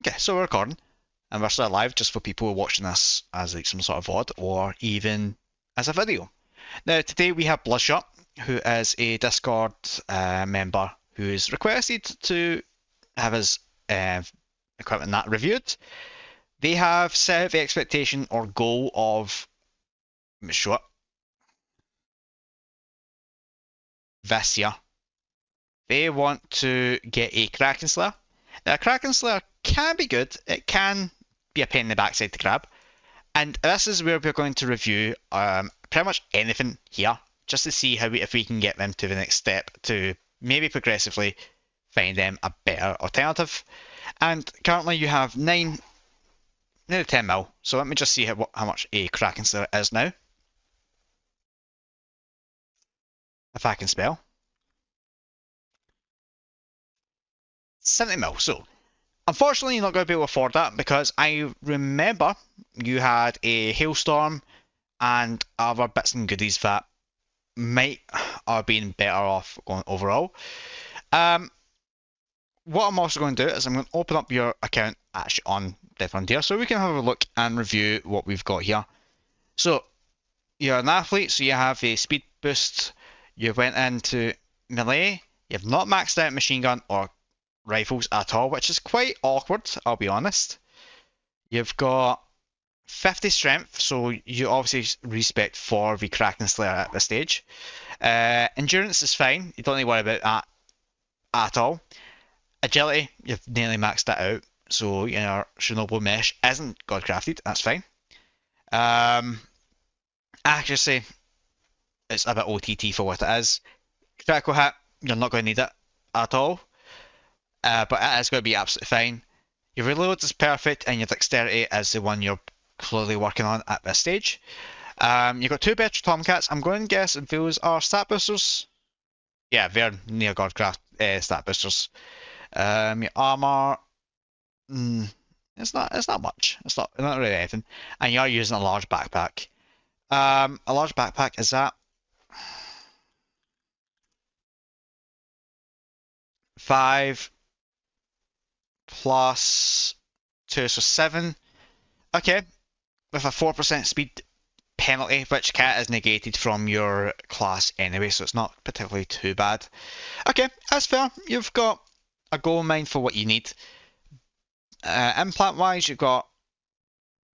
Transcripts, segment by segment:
Okay, so we're recording, and we're still live just for people watching this as like some sort of VOD or even as a video. Now, today we have BlooDSh0T, who is a Discord member who's requested to have his equipment that reviewed. They have set the expectation or goal of show it this year. They want to get a Kraken Slayer. Now, a Kraken Slayer can be good. It can be a pain in the backside to grab. And this is where we're going to review pretty much anything here, just to see how if we can get them to the next step to maybe progressively find them a better alternative. And currently you have 9, nearly 10 mil. So let me just see how much a Kraken Slayer is now. If I can spell. 70 mil. So unfortunately, you're not going to be able to afford that because I remember you had a Hailstorm and other bits and goodies that might have been better off going overall. What I'm also going to do is I'm going to open up your account actually on Death Frontier so we can have a look and review what we've got here. So you're an athlete, so you have a speed boost. You went into melee. You have not maxed out machine gun or rifles at all, which is quite awkward, I'll be honest. You've got 50 strength, so you obviously respect for the Kraken Slayer at this stage. Endurance is fine, you don't need to worry about that at all. Agility, you've nearly maxed that out, so your Chernobyl mesh isn't godcrafted, that's fine. Accuracy, it's a bit OTT for what it is. Critical hit, you're not going to need it at all. But it is going to be absolutely fine. Your reload is perfect, and your dexterity is the one you're clearly working on at this stage. You've got 2 better Tomcats. I'm going to guess those are stat boosters. Yeah, they're near Godcraft stat boosters. Your armour, it's not much. It's not really anything. And you are using a large backpack. A large backpack is that 5 plus 2, so 7. Okay, with a 4% speed penalty, which is negated from your class anyway, so it's not particularly too bad. Okay, that's fair. You've got a goal in mind for what you need. Implant wise, you've got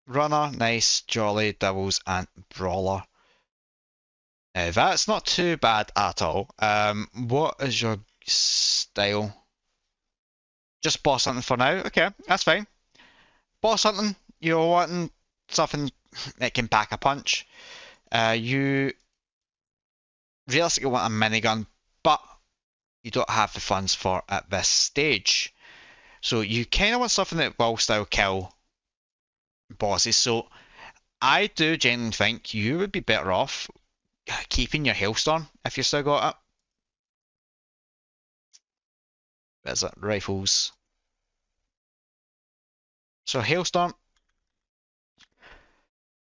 Runner, Nice, Jolly, Devils, and Brawler. That's not too bad at all. What is your style? Just boss hunting for now. Okay, that's fine. Boss hunting, you're wanting something that can pack a punch. You realistically want a minigun, but you don't have the funds for at this stage. So you kind of want something that will still kill bosses. So I do genuinely think you would be better off keeping your Hailstorm if you still got it. There's it, rifles. So Hailstorm.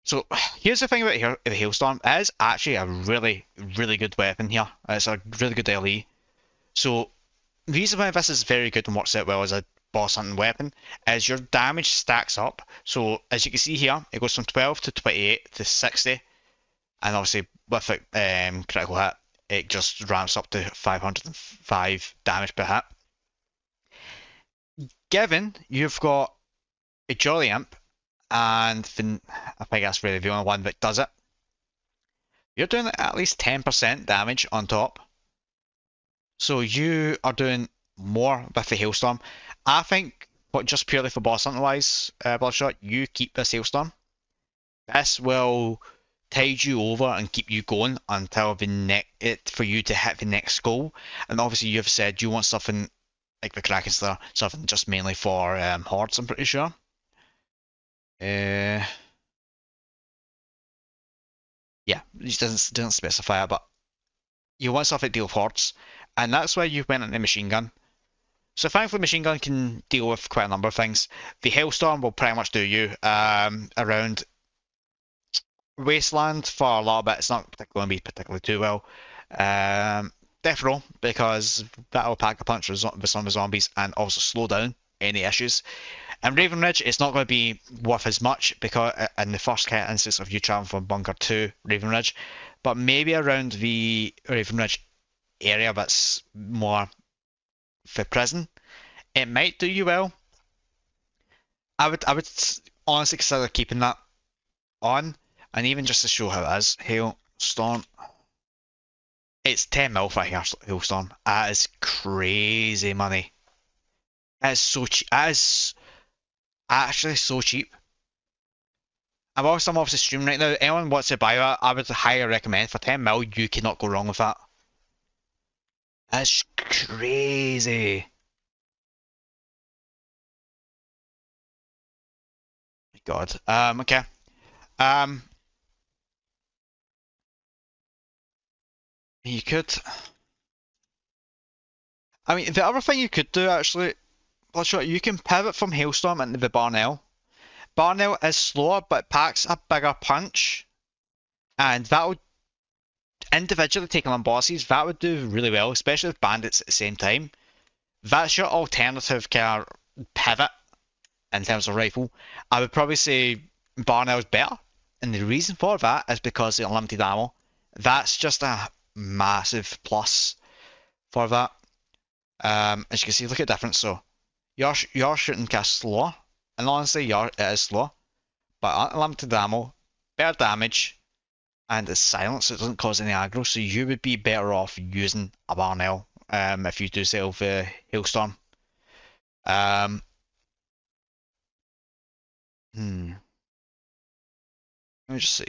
So here's the thing about here, the Hailstorm. It is actually a really, really good weapon here. It's a really good LE. So the reason why this is very good and works out well as a boss hunting weapon is your damage stacks up. So as you can see here, it goes from 12 to 28 to 60. And obviously with it, critical hit, it just ramps up to 505 damage per hit. Given you've got a Jolly Imp, and I think that's really the only one that does it, you're doing at least 10% damage on top. So you are doing more with the Hailstorm. I think, but just purely for boss hunting wise, BlooDSh0T, you keep this Hailstorm. This will tide you over and keep you going until for you to hit the next goal. And obviously you've said you want something like the Kraken Slayer, something just mainly for hordes, I'm pretty sure. Yeah, it doesn't specify it, but you want stuff that deal with hordes, and that's why you went into machine gun. So thankfully machine gun can deal with quite a number of things. The Hailstorm will pretty much do you around Wasteland for a little bit. It's not going to be particularly too well. Death Row, because that'll pack a punch with some of the zombies and also slow down any issues. And Raven Ridge, it's not going to be worth as much because in the first kind of instance of you traveling from bunker to Raven Ridge, but maybe around the Raven Ridge area that's more for prison, it might do you well. I would honestly consider keeping that on, and even just to show how it is, Hailstorm. It's 10 mil for a Hailstorm. That is crazy money. That is so cheap. That is actually so cheap. I'm obviously streaming right now. Anyone wants to buy that, I would highly recommend. For 10 mil, you cannot go wrong with that. That's crazy. God. Okay. Um, you could. I mean, the other thing you could do actually, Bloodshot, you can pivot from Hailstorm into the Barnell. Barnell is slower, but packs a bigger punch, and that would individually taking on bosses, that would do really well, especially with bandits at the same time. That's your alternative kind of pivot in terms of rifle. I would probably say Barnell's better, and the reason for that is because of unlimited ammo. That's just a massive plus for that. As you can see, look at the difference. So you're shooting kind of slower, and honestly, it is slower, but unlimited ammo, better damage, and it's silent, so it doesn't cause any aggro. So you would be better off using a Barnell if you do sell the Hailstorm. Um, Let me just see.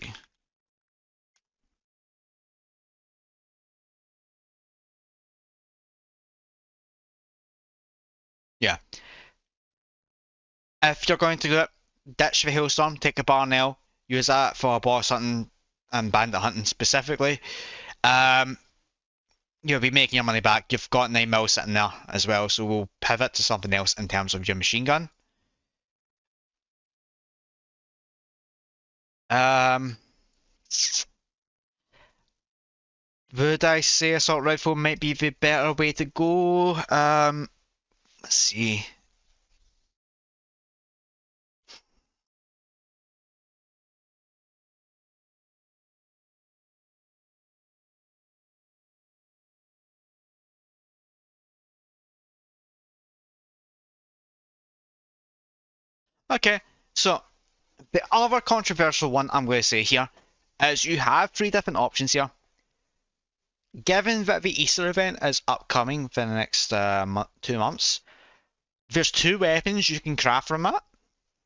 Yeah, if you're going to do it, ditch the Hailstorm, take a Barnell, use that for boss hunting and bandit hunting specifically. Um, You'll be making your money back. You've got 9 mil sitting there as well, so we'll pivot to something else in terms of your machine gun. Um, would I say assault rifle might be the better way to go? Let's see. Okay, so the other controversial one I'm going to say here is you have 3 different options here. Given that the Easter event is upcoming for the next 2 months, there's 2 weapons you can craft from it,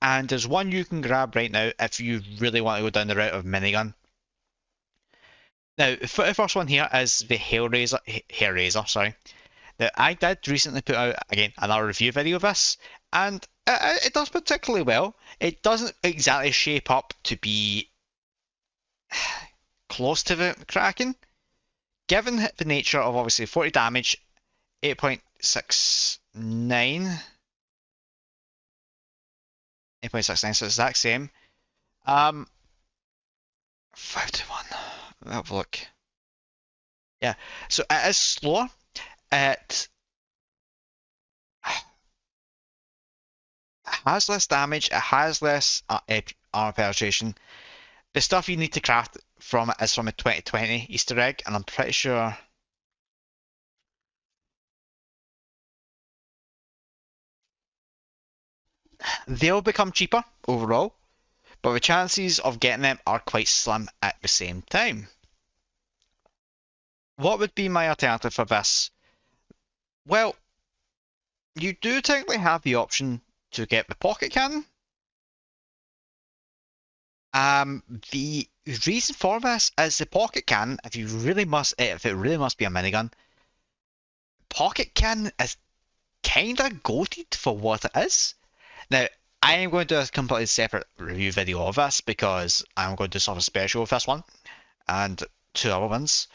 and there's one you can grab right now if you really want to go down the route of minigun. Now, the first one here is the Hellraiser, sorry. Now, I did recently put out, again, another review video of this, and it does particularly well. It doesn't exactly shape up to be close to the Kraken, given the nature of obviously 40 damage, 8.69, 8.69, so it's the exact same. 5 to 1. Have a look. Yeah, so it is slower. It has less damage. It has less armor penetration. The stuff you need to craft from it is from a 2020 Easter egg, and I'm pretty sure they'll become cheaper overall, but the chances of getting them are quite slim at the same time. What would be my alternative for this? Well, you do technically have the option to get the pocket cannon. The reason for this is the pocket cannon, if it really must be a minigun, pocket cannon is kinda goated for what it is. Now, I am going to do a completely separate review video of this because I'm going to do something special with this one and 2 other ones.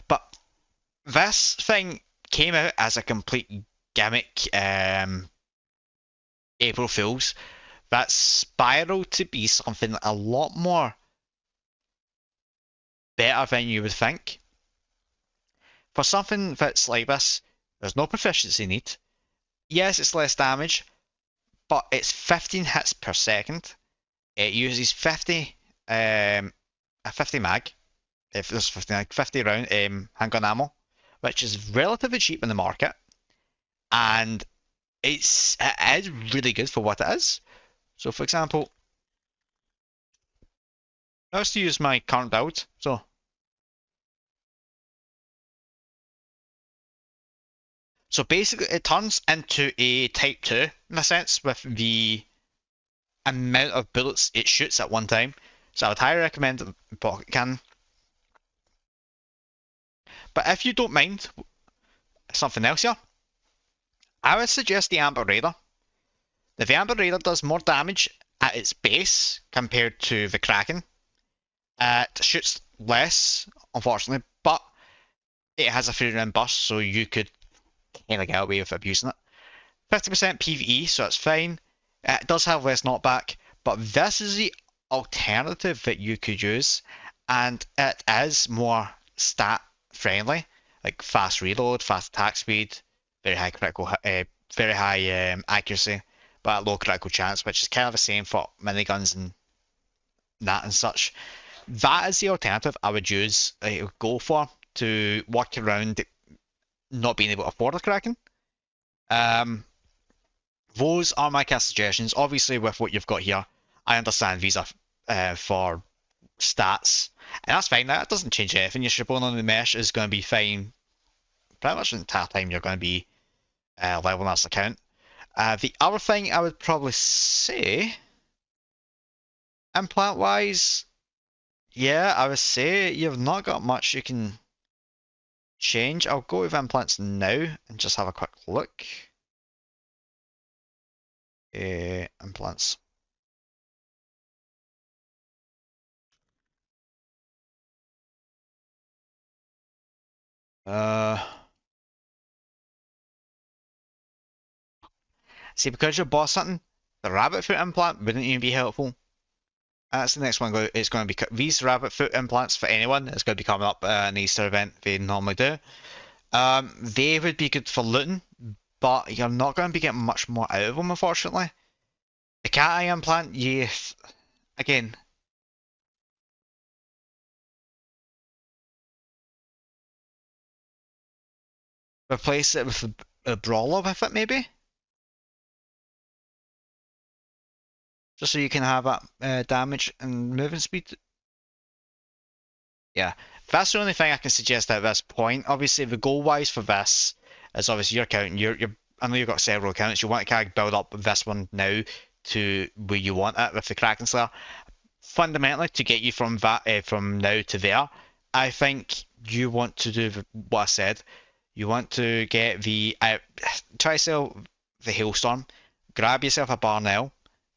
But this thing came out as a complete gimmick April Fools that spiraled to be something a lot more better than you would think. For something that's like this, there's no proficiency need. Yes, it's less damage, but it's 15 hits per second. It uses 50 a 50 mag, if there's 50 mag, 50 round handgun ammo, which is relatively cheap in the market, and it is really good for what it is. So for example, I was to use my current build, so basically it turns into a Type 2 in a sense with the amount of bullets it shoots at one time. So I would highly recommend the pocket cannon. But if you don't mind something else here, I would suggest the Amber Raider. The Amber Raider does more damage at its base compared to the Kraken. It shoots less, unfortunately, but it has a 3-round burst, so you could kind of get away with abusing it. 50% PvE, so it's fine. It does have less knockback, but this is the alternative that you could use, and it is more stat friendly, like fast reload, fast attack speed, very high critical, very high accuracy, but low critical chance, which is kind of the same for miniguns and that and such. That is the alternative I would use, go for to work around not being able to afford a Kraken. Those are my cast suggestions. Obviously, with what you've got here, I understand these are for stats, and that's fine. That doesn't change anything. Your Shabon on the mesh is going to be fine pretty much the entire time you're going to be leveling this account. The other thing I would probably say, implant wise, yeah, I would say you've not got much you can change. I'll go with implants now and just have a quick look. Implants. See, because you're boss hunting, the rabbit foot implant wouldn't even be helpful. That's the next one. It's going to be these rabbit foot implants for anyone. It's going to be coming up in an Easter event. They normally do. They would be good for looting, but you're not going to be getting much more out of them, unfortunately. The cat eye implant, yes, again, replace it with a brawler with it, maybe, just so you can have that damage and moving speed. Yeah, that's the only thing I can suggest at this point. Obviously, the goal wise for this is obviously your account. I know you've got several accounts. You want to kind of build up this one now to where you want it with the Kraken Slayer. Fundamentally, to get you from that from now to there, I think you want to do what I said. You want to get the try to sell the Hailstorm. Grab yourself a Barnell.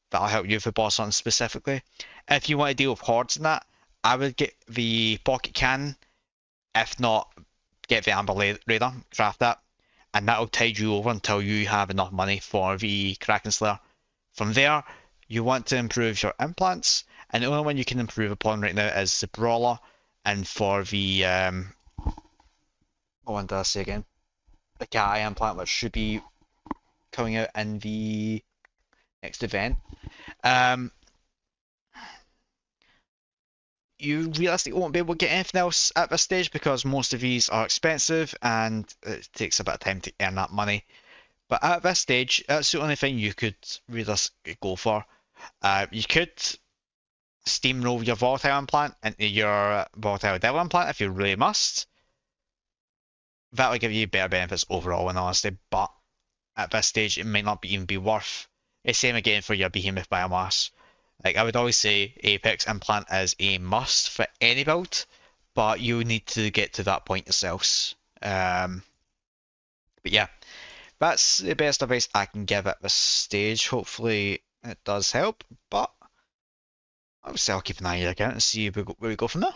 That'll help you for boss hunting specifically. If you want to deal with hordes and that, I would get the pocket cannon. If not, get the Amber Raider, craft that, and that'll tide you over until you have enough money for the Kraken Slayer. From there, you want to improve your implants, and the only one you can improve upon right now is the Brawler, and for the what one did I say again? The cat eye implant, which should be coming out in the next event. You realistically won't be able to get anything else at this stage because most of these are expensive and it takes a bit of time to earn that money. But at this stage, that's the only thing you could realistically go for. You could steamroll your volatile implant into your volatile devil implant if you really must. That will give you better benefits overall, in honesty, but at this stage, it might not even be worth. The same again for your behemoth biomass. Like I would always say, Apex implant is a must for any build, but you need to get to that point yourselves. But yeah, that's the best advice I can give at this stage. Hopefully it does help, but obviously I'll keep an eye on your account and see where we go from there.